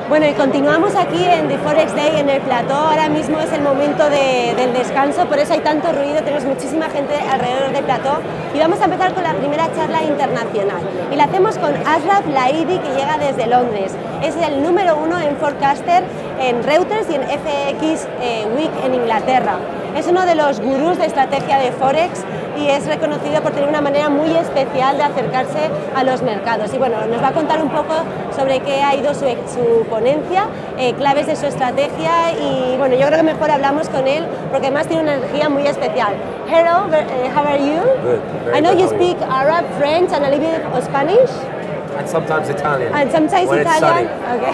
Bueno, y continuamos aquí en The Forex Day en el plató. Ahora mismo es el momento del descanso, por eso hay tanto ruido, tenemos muchísima gente alrededor del plató. Y vamos a empezar con la primera charla internacional. Y la hacemos con Ashraf Laidi, que llega desde Londres. Es el número 1 en Forecaster, en Reuters y en FX Week en Inglaterra. Es uno de los gurús de estrategia de Forex y es reconocido por tener una manera muy especial de acercarse a los mercados. Y bueno, nos va a contar un poco sobre qué ha ido su ponencia, claves de su estrategia y bueno, yo creo que mejor hablamos con él porque además tiene una energía muy especial. Hello, how are you? Good. I know you speak Arab, French and a little bit of Spanish. And sometimes Italian. And sometimes when Italian? It's sunny. Okay.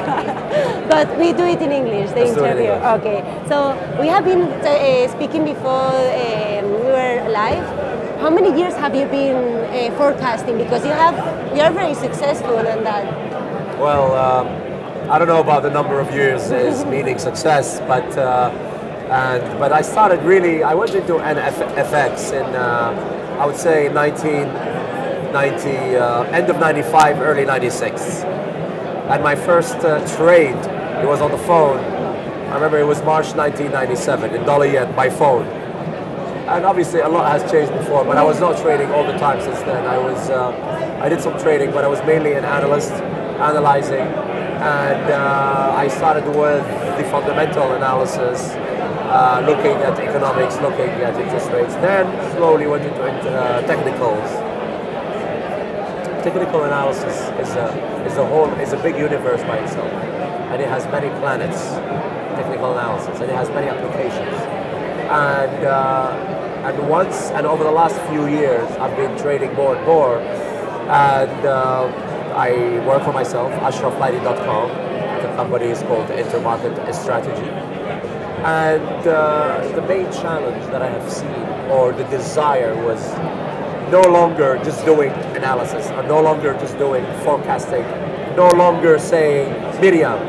But we do it in English, the Let's do it in interview. English. Okay. So we have been speaking before we were live. How many years have you been forecasting? Because you are very successful in that. Well, I don't know about the number of years is meaning success, but I started really. I went into FX in I would say 1990, end of 95, early 96. And my first trade, it was on the phone. I remember it was March 1997 in dollar yen by phone. And obviously a lot has changed before, but I was not trading all the time since then. I did some trading, but I was mainly an analyst, analyzing. And I started with the fundamental analysis, looking at economics, looking at interest rates. Then slowly went into technicals. Technical analysis is a big universe by itself, and it has many planets. Technical analysis, and it has many applications. And over the last few years, I've been trading more and more, and I work for myself. AshrafLaidi.com. The company is called Intermarket Strategy. And the main challenge that I have seen, or the desire, was no longer just doing analysis, or no longer just doing forecasting, no longer saying, Miriam,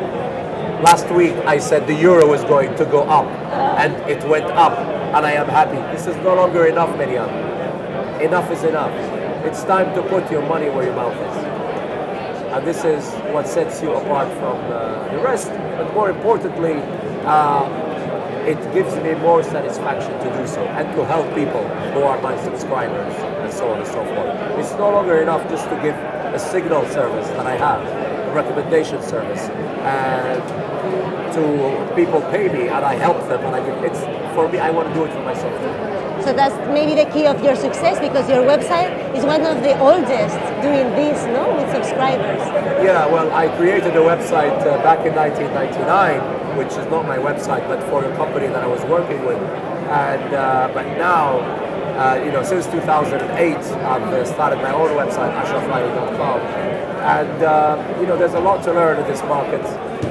last week I said the euro was going to go up, and it went up, and I am happy. This is no longer enough, Miriam. Enough is enough. It's time to put your money where your mouth is. And this is what sets you apart from the rest, but more importantly, it gives me more satisfaction to do so and to help people who are my subscribers and so on and so forth. It's no longer enough just to give a signal service that I have, a recommendation service, and to people pay me and I help them and I give. It's for me. I want to do it for myself too. So that's maybe the key of your success, because your website is one of the oldest doing this, no, with subscribers. Yeah, well, I created a website back in 1999, which is not my website, but for a company that I was working with. And but now, since 2008, I've started my own website, AshrafLaidi.com. And there's a lot to learn in this market,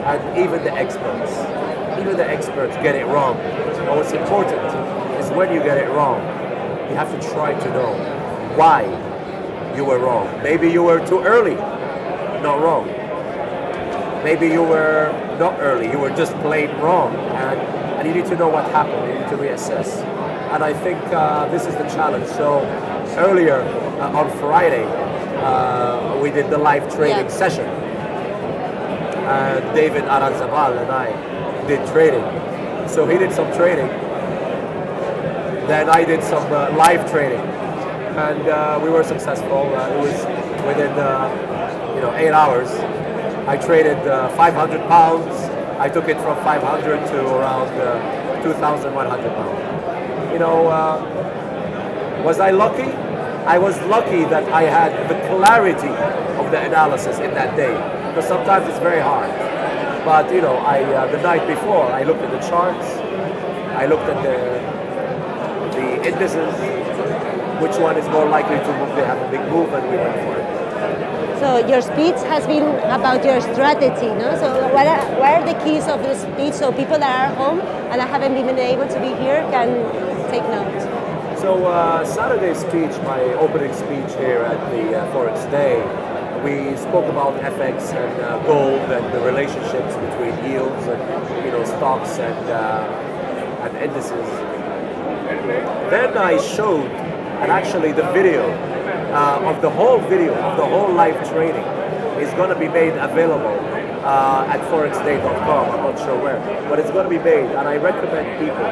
and even the experts get it wrong. And what's important is when you get it wrong, you have to try to know why you were wrong. Maybe you were too early, not wrong. Maybe you were not early, you were just plain wrong, and you need to know what happened, you need to reassess. And I think this is the challenge. So earlier on Friday, we did the live trading session. David Aranzabal and I did trading. So he did some trading, then I did some live trading, and we were successful. It was within 8 hours. I traded 500 pounds. I took it from 500 to around 2,100 pounds. Was I lucky? I was lucky that I had the clarity of the analysis in that day, because sometimes it's very hard. But the night before, I looked at the charts, I looked at the indices, which one is more likely to move. They have a big move, and we went for it. So your speech has been about your strategy, no? So what are the keys of the speech, so people that are home and haven't been able to be here can take note? So Saturday's speech, my opening speech here at the Forex Day, we spoke about FX and gold and the relationships between yields and stocks and indices. Then I showed, and actually the video of the whole live trading, is going to be made available at forexday.com. I'm not sure where, but it's going to be made, and I recommend people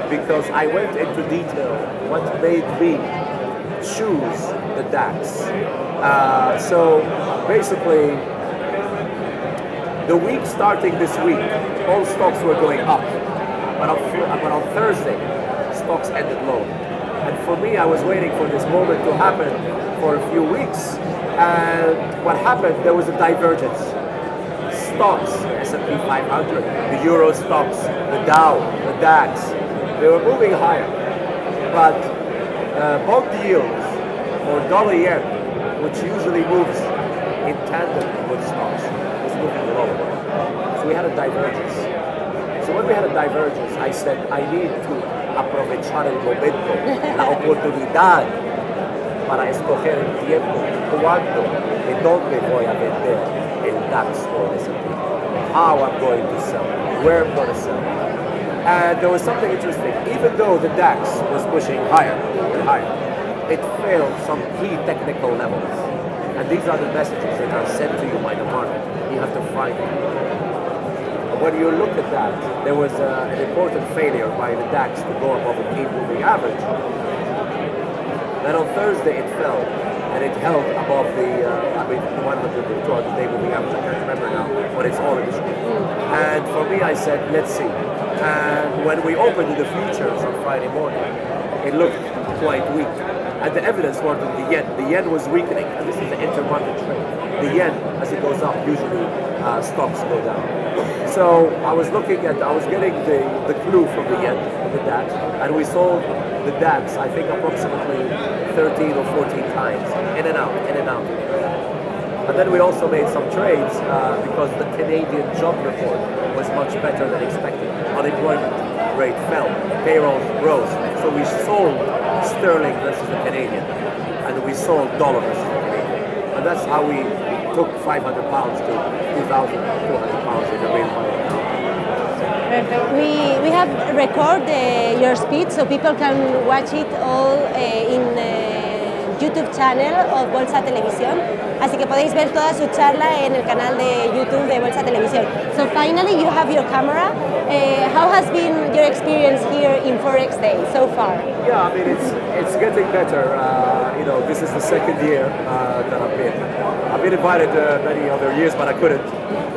because I went into detail what made me choose the DAX. So basically, the week starting this week, all stocks were going up, but on Thursday, stocks ended low. And for me, I was waiting for this moment to happen for a few weeks, and what happened, there was a divergence. Stocks, S&P 500, the Euro stocks, the Dow, the DAX, they were moving higher. But bond yields, or dollar yen, which usually moves in tandem with stocks, was moving lower. So we had a divergence. So when we had a divergence, I said, I need to aprovechar el momento, la oportunidad para escoger el tiempo, cuándo y dónde voy a vender el DAX or S&P, how I'm going to sell, where I'm going to sell. And there was something interesting. Even though the DAX was pushing higher and higher, it failed some key technical levels. And these are the messages that are sent to you by the market. You have to find them. When you look at that, there was an important failure by the DAX to go above a key moving average. Then on Thursday it fell, and it held above the 100 or 200 day moving average. I can't remember now, but it's all in the screen. And for me, I said, let's see. And when we opened the futures on Friday morning, it looked quite weak. And the evidence was that the yen was weakening, and this is the intermarket trade. The yen, as it goes up, usually stocks go down. So I was getting the clue from the yen, the DAX, and we sold the DAX, I think approximately 13 or 14 times, in and out, in and out. And then we also made some trades because the Canadian job report was much better than expected. Unemployment rate fell, payrolls rose. So we sold sterling versus the Canadian, and we sold dollar versus the Canadian. And that's how we took 500 pounds to 2,200 pounds in the real money account. Perfect. We have recorded your speech so people can watch it all in YouTube channel of Bolsa Televisión. Así que podéis ver toda su charla en el canal de YouTube de Bolsa Televisión. So finally you have your camera. How has been your experience here in Forex Day so far? Yeah, I mean it's getting better. You know, this is the second year that I've been invited many other years, but I couldn't.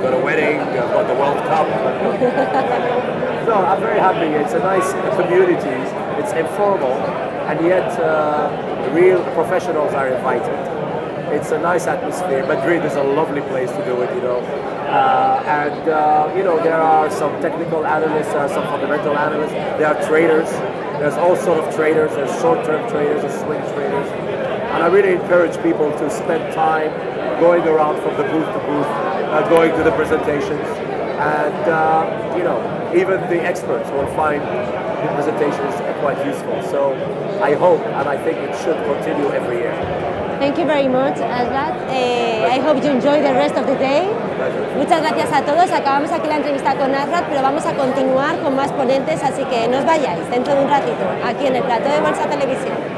Got a wedding, got the World Cup. No, I'm very happy. It's a nice community. It's informal, and yet real professionals are invited. It's a nice atmosphere. Madrid is a lovely place to do it, you know. You know, there are some technical analysts, some fundamental analysts. There are traders. There's all sort of traders. There's short-term traders, there's swing traders. And I really encourage people to spend time going around from the booth to booth, going to the presentations. And, you know, even the experts will find the presentations quite useful. So I hope, and I think it should continue every year. Thank you very much, Ashraf. I hope you enjoy the rest of the day. Pleasure. Muchas gracias a todos. Acabamos aquí la entrevista con Ashraf, pero vamos a continuar con más ponentes, así que no os vayáis dentro de un ratito, aquí en el plató de Bolsa Televisión.